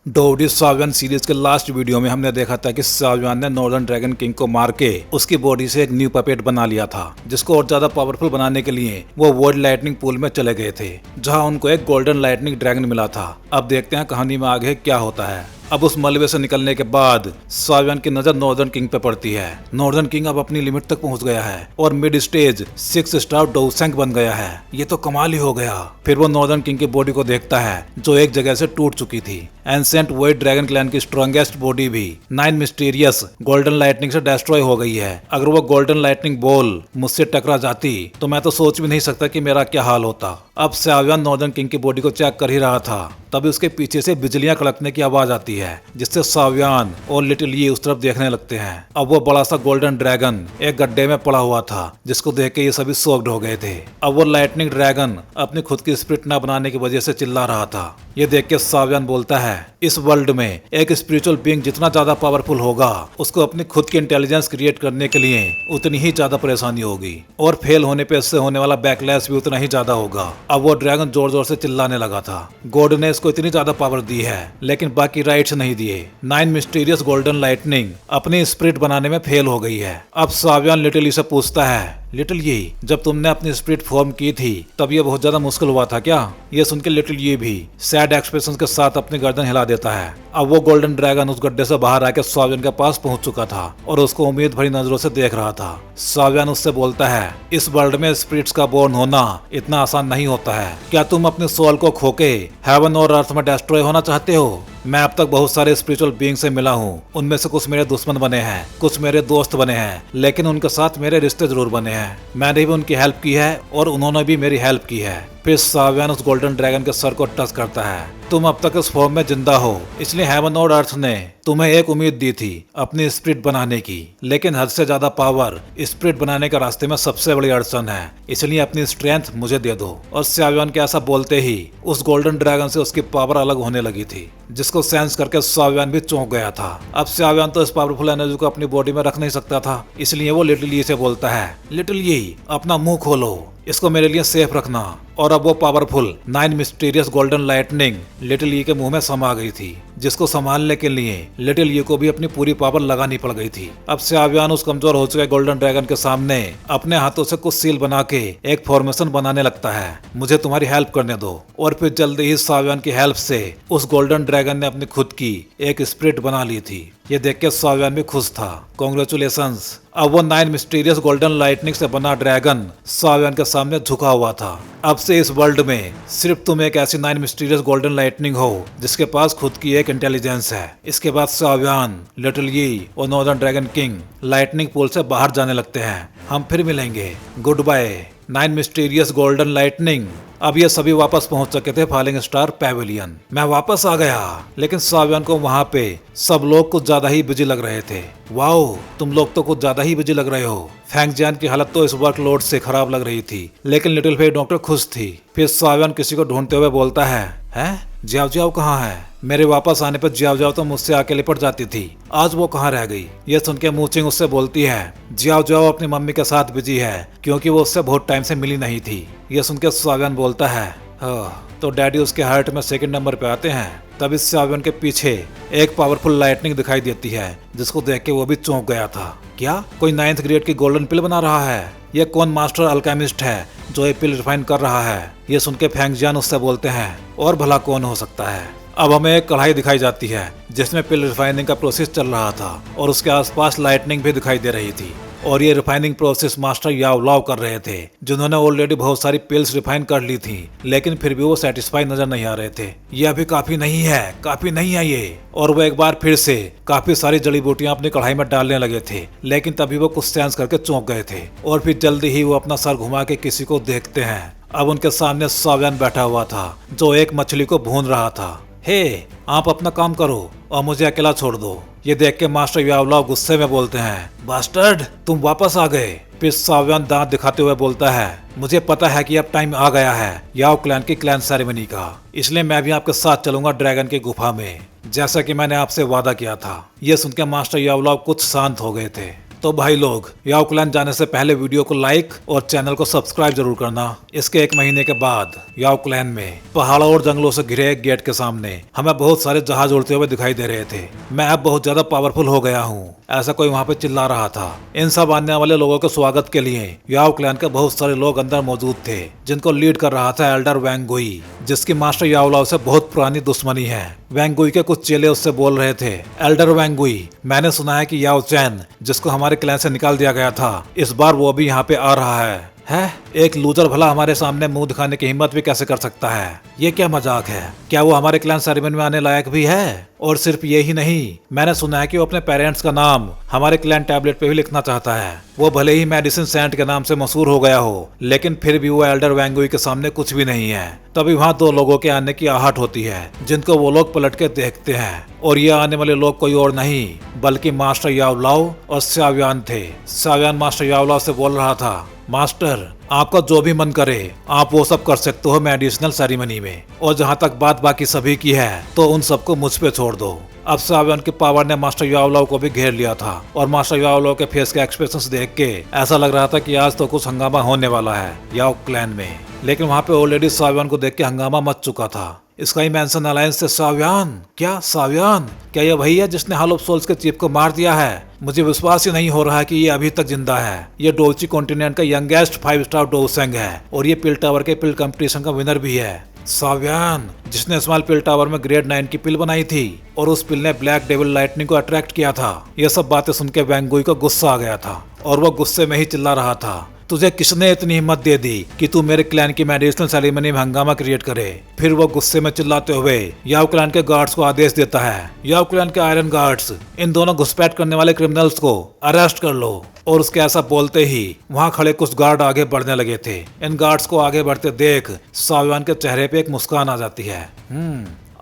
डोवडी सावियन series के last video में हमने देखा था कि सावियन ने नॉर्दर्न ड्रैगन किंग को मार के उसकी बॉडी से एक न्यू पपेट बना लिया था, जिसको और ज्यादा पावरफुल बनाने के लिए वो वर्ल्ड लाइटनिंग पूल में चले गए थे, जहां उनको एक गोल्डन लाइटनिंग ड्रैगन मिला था। अब देखते हैं कहानी में आगे क्या होता है। अब उस मलबे से निकलने के बाद सावियन की नजर नॉर्दर्न किंग पे पड़ती है। नॉर्दर्न किंग अब अपनी लिमिट तक पहुंच गया है और मिड स्टेज 6 स्टार डोउसेंग बन गया है। ये तो कमाल ही हो गया। फिर वो नॉर्दर्न किंग की बॉडी को देखता है जो एक जगह से टूट चुकी थी। एंसेंट वॉइड ड्रैगन क्लैन की स्ट्रॉन्गेस्ट बॉडी भी 9 मिस्टीरियस गोल्डन लाइटनिंग से डिस्ट्रॉय हो गई है। अगर वो गोल्डन लाइटनिंग बॉल मुझसे टकरा जाती तो मैं तो सोच भी नहीं सकता कि मेरा क्या हाल होता। अब सावियन नॉर्दर्न किंग की बॉडी को चेक कर ही रहा था, तभी उसके पीछे से बिजलियां कड़कने की आवाज आती है, जिससे सावियन और लिटिल ये उस तरफ देखने लगते हैं। अब वो बड़ा सा गोल्डन ड्रैगन एक गड्ढे में पड़ा हुआ था, जिसको देख के ये सभी शॉक्ड हो गए थे। अब वो लाइटनिंग ड्रैगन अपनी खुद की स्पिरिट न बनाने की वजह से चिल्ला रहा था। ये देख के सावियन बोलता है, इस वर्ल्ड में एक स्पिरिचुअल बीइंग जितना ज्यादा पावरफुल होगा, उसको अपनी खुद की इंटेलिजेंस क्रिएट करने के लिए उतनी ही ज्यादा परेशानी होगी, और फेल होने पे इससे होने वाला बैकलैश भी उतना ही ज्यादा होगा। अब वो ड्रैगन जोर जोर से चिल्लाने लगा था। गॉड ने इसको इतनी ज्यादा पावर दी है, लेकिन बाकी राइट्स नहीं दिए। 9 मिस्टीरियस गोल्डन लाइटनिंग अपनी स्पिरिट बनाने में फेल हो गई है। अब सावियन लिटिल से पूछता है, लिटिल ये, जब तुमने अपनी स्पिरिट फॉर्म की थी तब ये बहुत ज्यादा मुश्किल हुआ था क्या? ये सुन के लिटिल ये भी सैड एक्सप्रेशन के साथ अपनी गर्दन हिला देता है। अब वो गोल्डन ड्रैगन उस गड्ढे से बाहर आकर सावियन के पास पहुंच चुका था और उसको उम्मीद भरी नजरों से देख रहा था। सावियन उससे बोलता है, इस वर्ल्ड में स्पिरिट्स का बोर्न होना इतना आसान नहीं होता है। क्या तुम अपने सोल को खोके हेवन और अर्थ में डिस्ट्रॉय होना चाहते हो? मैं अब तक बहुत सारे स्पिरिचुअल बीइंग से मिला हूँ। उनमें से कुछ मेरे दुश्मन बने हैं, कुछ मेरे दोस्त बने हैं, लेकिन उनके साथ मेरे रिश्ते जरूर बने हैं। मैंने भी उनकी हेल्प की है और उन्होंने भी मेरी हेल्प की है। फिर सावियन उस गोल्डन ड्रैगन के सर को टच करता है। तुम अब तक इस फॉर्म में जिंदा हो, इसलिए हेवन और अर्थ ने तुम्हें एक उम्मीद दी थी अपनी स्पिरिट बनाने की, लेकिन हद से ज्यादा पावर स्पिरिट बनाने के रास्ते में सबसे बड़ी अड़चन है, इसलिए अपनी स्ट्रेंथ मुझे दे दो। और सावियन के ऐसा बोलते ही उस गोल्डन ड्रैगन से उसकी पावर अलग होने लगी थी, जिसको सेंस करके सावियन भी चौंक गया था। अब सावियन तो इस पावरफुल एनर्जी को अपनी बॉडी में रख नहीं सकता था, इसलिए वो लिटिल ये से बोलता है, लिटिल ये, अपना मुंह खोलो, इसको मेरे लिए सेफ रखना। और अब वो powerful 9 mysterious golden lightning little ये के मुंह में समा गई थी, जिसको संभालने के लिए लिटिल ये को भी अपनी पूरी पावर लगानी पड़ गई थी। अब सावियन उस कमजोर हो चुके गोल्डन ड्रैगन के सामने अपने हाथों से कुछ सील बना के एक फॉर्मेशन बनाने लगता है, मुझे तुम्हारी हेल्प करने दो। और फिर जल्दी ही सावियन की हेल्प से उस गोल्डन ड्रैगन ने अपनी खुद की एक स्पिरिट बना ली थी। ये देख के सावियन भी खुश था। कांग्रेचुलेशंस। अब वो 9 मिस्टीरियस गोल्डन लाइटनिंग से बना ड्रैगन सावियन के सामने झुका हुआ था। अब से इस वर्ल्ड में सिर्फ तुम एक ऐसी 9 मिस्टीरियस गोल्डन लाइटनिंग हो जिसके पास खुद की एक इंटेलिजेंस है। इसके बाद सावियन, लिटिल ये और northern dragon king lightning pool से बाहर जाने लगते हैं। हम फिर मिलेंगे, goodbye 9 mysterious golden lightning. अब ये सभी वापस पहुंच चुके थे फॉलिंग स्टार पैवेलियन। मैं वापस आ गया, लेकिन सावियन को वहां पे सब लोग कुछ ज्यादा ही बिजी लग रहे थे। वाओ, तुम लोग तो कुछ ज्यादा ही बिजी लग रहे हो। फैंग जियान की हालत तो इस वर्कलोड से खराब लग रही थी, लेकिन लिटिल फेई डॉक्टर खुश थी। फिर सावियन किसी को ढूंढते हुए बोलता है, जियाओ जियाओ कहाँ है? मेरे वापस आने पर जियाओ जियाओ तो मुझसे आके लिपट जाती थी, आज वो कहाँ रह गई? ये सुन के मूचिंग उससे बोलती है, जियाओ जियाओ अपनी मम्मी के साथ बिजी है, क्योंकि वो उससे बहुत टाइम से मिली नहीं थी। ये सुन के सावियन बोलता है, तो डैडी उसके हार्ट में सेकंड नंबर पे आते हैं। तब इस सावियन के पीछे एक पावरफुल लाइटनिंग दिखाई देती है, जिसको देख के वो भी चौंक गया था। क्या कोई 9th ग्रेड की गोल्डन पिल बना रहा है? ये कौन मास्टर अल्केमिस्ट है जो ये पिल रिफाइन कर रहा है? ये सुन के फैंग जियान उससे बोलते हैं, और भला कौन हो सकता है? अब हमें एक कढ़ाई दिखाई जाती है जिसमें पिल रिफाइनिंग का प्रोसेस चल रहा था, और उसके आसपास लाइटनिंग भी दिखाई दे रही थी। और ये रिफाइनिंग प्रोसेस मास्टर याओ लाओ कर रहे थे, जिन्होंने ऑलरेडी बहुत सारी पिल्स रिफाइन कर ली थी, लेकिन फिर भी वो सेटिस्फाई नजर नहीं आ रहे थे। ये अभी काफी नहीं है, काफी नहीं है ये। और वो एक बार फिर से काफी सारी जड़ी बूटियां अपनी कढ़ाई में डालने लगे थे, लेकिन तभी वो कुछ सेंस करके चौंक गए थे। और फिर जल्दी ही वो अपना सर घुमा के किसी को देखते हैं। अब उनके सामने सावियन बैठा हुआ था, जो एक मछली को भून रहा था। हे, आप अपना काम करो और मुझे अकेला छोड़ दो। ये देख के मास्टर याओ लाओ गुस्से में बोलते हैं, बास्टर्ड, तुम वापस आ गए। फिर सावियन दांत दिखाते हुए बोलता है, मुझे पता है कि अब टाइम आ गया है याओ क्लैन की क्लैन सेरेमनी का, इसलिए मैं भी आपके साथ चलूंगा ड्रैगन की गुफा में, जैसा कि मैंने आपसे वादा किया था। ये सुनकर मास्टर याओ लाओ कुछ शांत हो गए थे। तो भाई लोग, याओ क्लैन जाने से पहले वीडियो को लाइक और चैनल को सब्सक्राइब जरूर करना। इसके 1 महीने के बाद याओ क्लैन में पहाड़ों और जंगलों से घिरे एक गेट के सामने हमें बहुत सारे जहाज उड़ते हुए दिखाई दे रहे थे। मैं अब बहुत ज्यादा पावरफुल हो गया हूँ, ऐसा कोई वहाँ पे चिल्ला रहा था। इन सब आने वाले लोगों के स्वागत के लिए याओ क्लैन के बहुत सारे लोग अंदर मौजूद थे, जिनको लीड कर रहा था एल्डर वैंग गुई, जिसकी मास्टर याओ लाओ से बहुत पुरानी दुश्मनी है। वैंग गुई के कुछ चेले उससे बोल रहे थे, एल्डर वैंग गुई, मैंने सुना है कि याओ चैन, जिसको हमारे क्लैन से निकाल दिया गया था, इस बार वो भी यहाँ पे आ रहा है। एक लूजर भला हमारे सामने मुंह दिखाने की हिम्मत भी कैसे कर सकता है? ये क्या मजाक है? क्या वो हमारे क्लैन सेरेमनी में आने लायक भी है? और सिर्फ ये ही नहीं, मैंने सुना है कि वो अपने पेरेंट्स का नाम हमारे क्लैन टैबलेट पे भी लिखना चाहता है। वो भले ही मेडिसिन सेंट के नाम से मशहूर हो गया हो, लेकिन फिर भी वो एल्डर वैंग गुई के सामने कुछ भी नहीं है। तभी वहाँ 2 लोगों के आने की आहट होती है, जिनको वो लोग पलट के देखते हैं, और ये आने वाले लोग कोई और नहीं बल्कि मास्टर याओ लाओ और शाओयान थे। शाओयान मास्टर याओ लाओ से बोल रहा था, मास्टर, आपका जो भी मन करे आप वो सब कर सकते हो मेडिसिनल सेरेमनी में, और जहाँ तक बात बाकी सभी की है तो उन सबको मुझ पे छोड़ दो। अब शाओयान की पावर ने मास्टर याओ लाओ को भी घेर लिया था, और मास्टर याओ लाओ के फेस के एक्सप्रेशंस देख के ऐसा लग रहा था कि आज तो कुछ हंगामा होने वाला है याओ क्लैन में। लेकिन वहाँ पे ऑलरेडी शाओयान को देख के हंगामा मच चुका था। स्काई मैंसन अलायंस से शाओयान, क्या शाओयान, क्या ये वही है जिसने हॉल ऑफ सोल्स के चीफ को मार दिया है? मुझे विश्वास ही नहीं हो रहा कि ये अभी तक जिंदा है। ये डोची कॉन्टिनेंट का यंगेस्ट 5 स्टार डोसेंग है, और ये पिल टावर के पिल कंपटीशन का विनर भी है। शाओयान, जिसने स्मॉल पिल टावर में ग्रेड 9 की पिल बनाई थी, और उस पिल ने ब्लैक डेविल लाइटनिंग को अट्रैक्ट किया था। ये सब बातें सुन के वैंग गुई को गुस्सा आ गया था, और वो गुस्से में ही चिल्ला रहा था, तुझे किसने इतनी हिम्मत दे दी कि तू मेरे क्लैन की मेडिसिनल सेरेमनी में हंगामा क्रिएट करे? फिर वो गुस्से में चिल्लाते हुए याओ क्लैन के गार्ड्स को आदेश देता है, याओ क्लैन के आयरन गार्ड्स, इन दोनों घुसपैठ करने वाले क्रिमिनल्स को अरेस्ट कर लो। और उसके ऐसा बोलते ही वहाँ खड़े कुछ गार्ड आगे बढ़ने लगे थे। इन गार्ड्स को आगे बढ़ते देख शाओयान के चेहरे पे एक मुस्कान आ जाती है।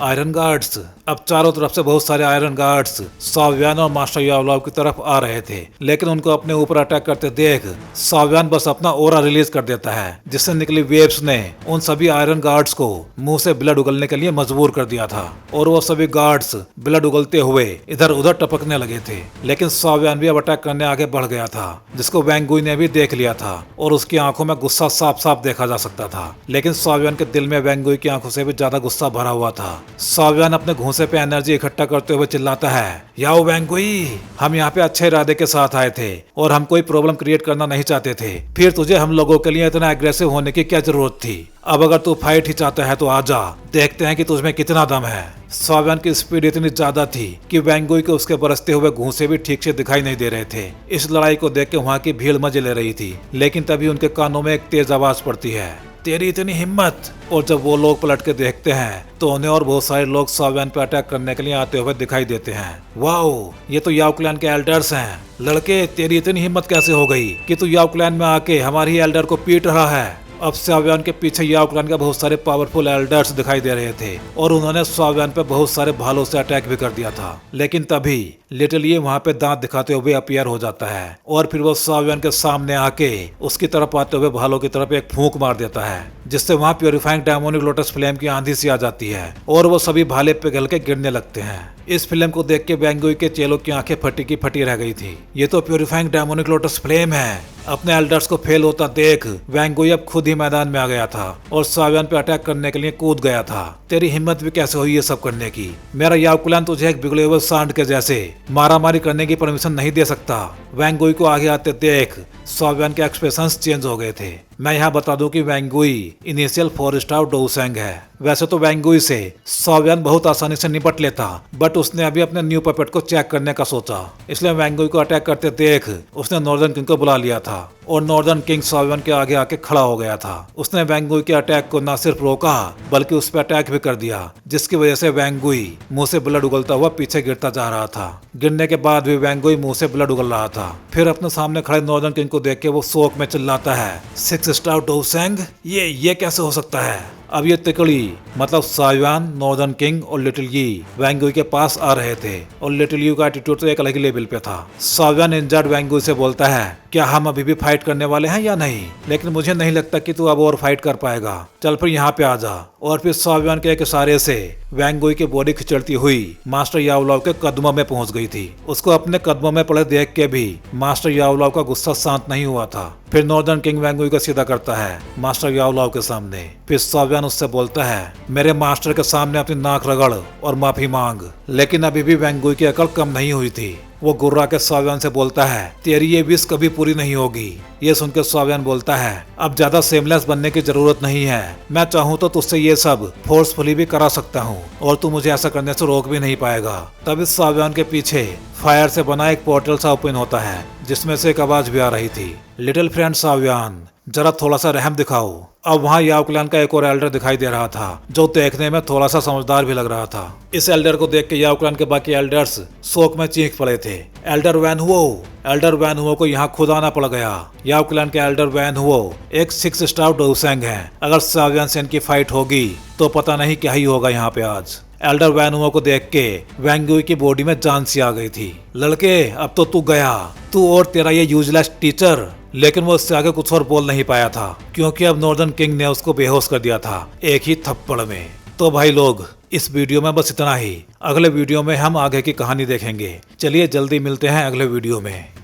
Iron guards. अब चारों तरफ से बहुत सारे आयरन गार्ड्स शाओयान और मास्टर याओ लाओ की तरफ आ रहे थे, लेकिन उनको अपने ऊपर अटैक करते देख शाओयान बस अपना ओरा रिलीज कर देता है, जिससे निकली वेव्स ने उन सभी आयरन गार्ड्स को मुंह से ब्लड उगलने के लिए मजबूर कर दिया था, और वो सभी गार्ड्स ब्लड उगलते हुए इधर उधर टपकने लगे थे। लेकिन शाओयान भी अब अटैक करने आगे बढ़ गया था, जिसको वैंग गुई ने भी देख लिया था, और उसकी आंखों में गुस्सा साफ साफ देखा जा सकता था। लेकिन शाओयान के दिल में वैंग गुई की आंखों से भी ज्यादा गुस्सा भरा हुआ था। शाओयान अपने घूंसे पे एनर्जी इकट्ठा करते हुए चिल्लाता है, याओ वैंग गुई, हम यहाँ पे अच्छे इरादे के साथ आए थे, और हम कोई प्रॉब्लम क्रिएट करना नहीं चाहते थे। फिर तुझे हम लोगों के लिए इतना एग्रेसिव होने की क्या जरूरत थी? अब अगर तू फाइट ही चाहता है तो आजा, देखते हैं कि तुझमें कितना दम है। शाओयान की स्पीड इतनी ज्यादा थी कि वैंग गुई के उसके बरसते हुए घूंसे भी ठीक से दिखाई नहीं दे रहे थे। इस लड़ाई को देख के वहाँ की भीड़ मजे ले रही थी, लेकिन तभी उनके कानों में एक तेज आवाज पड़ती है, तेरी इतनी हिम्मत। और जब वो लोग पलट के देखते हैं तो उन्हें और बहुत सारे लोग शाओयान पे अटैक करने के लिए आते हुए दिखाई देते हैं। वाओ, ये तो याओ क्लैन के एल्डर्स हैं। लड़के, तेरी इतनी हिम्मत कैसे हो गई कि तू याओ क्लैन में आके हमारी एल्डर को पीट रहा है? अब शाओयान के पीछे याओ क्लैन के बहुत सारे पावरफुल एल्डर्स दिखाई दे रहे थे, और उन्होंने शाओयान पे बहुत सारे भालों से अटैक भी कर दिया था। लेकिन तभी लिटिल ये वहाँ पे दांत दिखाते हुए अपीयर हो जाता है, और फिर वो शाओयान के सामने आके उसकी तरफ आते हुए भालों की तरफ एक फूंक मार देता है, जिससे वहाँ प्योरीफाइंग डेमोनिक लोटस फ्लेम की आंधी सी आ जाती है, और वो सभी भाले पिघल के गिरने लगते हैं। इस फिल्म को देख के वैंग गुई के चेलों की आंखें फटी की फटी रह गई थी। ये तो प्योरीफाइंग डेमोनिक लोटस फ्लेम है। अपने एल्डर्स को फेल होता देख वैंग गुई अब खुद ही मैदान में आ गया था, और शाओयान पे अटैक करने के लिए कूद गया था। तेरी हिम्मत भी कैसे हुई ये सब करने की? मेरा याओ क्लैन तुझे एक बिगड़े हुए सांड के जैसे मारामारी करने की परमिशन नहीं दे सकता। वैंग गुई को आगे आते देख शाओयान के एक्सप्रेशंस चेंज हो गए थे। मैं यहाँ बता दूं कि वैंग गुई इनिशियल 4 स्टार डोसेंग है। वैसे तो वैंग गुई से शाओयान बहुत आसानी से निपट लेता, बट उसने अभी अपने न्यू पपेट को चेक करने का सोचा, इसलिए वैंग गुई को अटैक करते देख उसने नॉर्दर्न किंग को बुला लिया था, और नॉर्दर्न किंग शाओयान के आगे आके खड़ा हो गया था। उसने वैंग गुई के अटैक को न सिर्फ रोका बल्कि उस पर अटैक भी कर दिया, जिसकी वजह से वैंग गुई मुंह से ब्लड उगलता हुआ पीछे गिरता जा रहा था। गिरने के बाद भी वैंग गुई मुंह से ब्लड उगल रहा था। फिर अपने सामने खड़े नॉर्दर्न किंग को देख के वो शोक में चिल्लाता है, 6 स्टार डोसेंग, ये कैसे हो सकता है? अब ये तिकड़ी मतलब सावियान, नॉर्दर्न किंग और लिटिल यी वैंग युई के पास आ रहे थे और लिटिल यू का एटीट्यूड तो एक अलग ही लेवल पे था। सावियान इंजर्ड वैंग युई से बोलता है, क्या हम अभी भी फाइट करने वाले हैं या नहीं? लेकिन मुझे नहीं लगता कि तू अब और फाइट कर पाएगा, चल फिर यहाँ पे आ जा। और फिर सावियान के एक इशारे से वैंग युई की बॉडी खिंचड़ती हुई मास्टर याओलाओ के कदमों में पहुंच गई थी। उसको अपने कदमों में पड़े देख के भी मास्टर याओलाओ का गुस्सा शांत नहीं हुआ था। फिर नॉर्दर्न किंग वैंग युई को सीधा करता है मास्टर याओलाओ के सामने। फिर सावियान उससे बोलता है, मेरे मास्टर के सामने अपनी नाक रगड़ और माफी मांग। लेकिन अभी भी वैंग युई की अकल कम नहीं हुई थी। वो गुर्रा के सावियान से बोलता है, तेरी ये विश कभी पूरी नहीं होगी। ये सुनकर सावियान बोलता है, अब ज्यादा सेमलेस बनने की जरूरत नहीं है। मैं चाहूँ तो तुझसे ये सब फोर्सफुली भी करा सकता हूँ और तू मुझे ऐसा करने से रोक भी नहीं पाएगा। तब इस सावियान के पीछे फायर से बना एक पोर्टल सा ओपन होता है जिसमें से एक आवाज भी आ रही थी, लिटिल फ्रेंड सावियान, जरा थोड़ा सा रहम दिखाओ। अब वहाँ याओ क्लैन का एक और एल्डर दिखाई दे रहा था जो देखने में थोड़ा सा समझदार भी लग रहा था। इस एल्डर को देख के याओ क्लैन के बाकी एल्डर्स शोक में चीख पड़े थे। एल्डर वैन हुओ को यहाँ खुद आना पड़ गया। याओ क्लैन के एल्डर वैन हुओ एक 6 स्टार डोसेंग है। अगर सावियान से इनकी फाइट होगी तो पता नहीं क्या ही होगा यहाँ पे आज। एल्डर वैन हुओ को देख के वैंग युई की बॉडी में जान सी आ गई थी। लड़के अब तो तू गया, तू और तेरा ये यूजलेस टीचर। लेकिन वो उससे आगे कुछ और बोल नहीं पाया था क्योंकि अब नॉर्दर्न किंग ने उसको बेहोश कर दिया था एक ही थप्पड़ में। तो भाई लोग, इस वीडियो में बस इतना ही। अगले वीडियो में हम आगे की कहानी देखेंगे। चलिए जल्दी मिलते हैं अगले वीडियो में।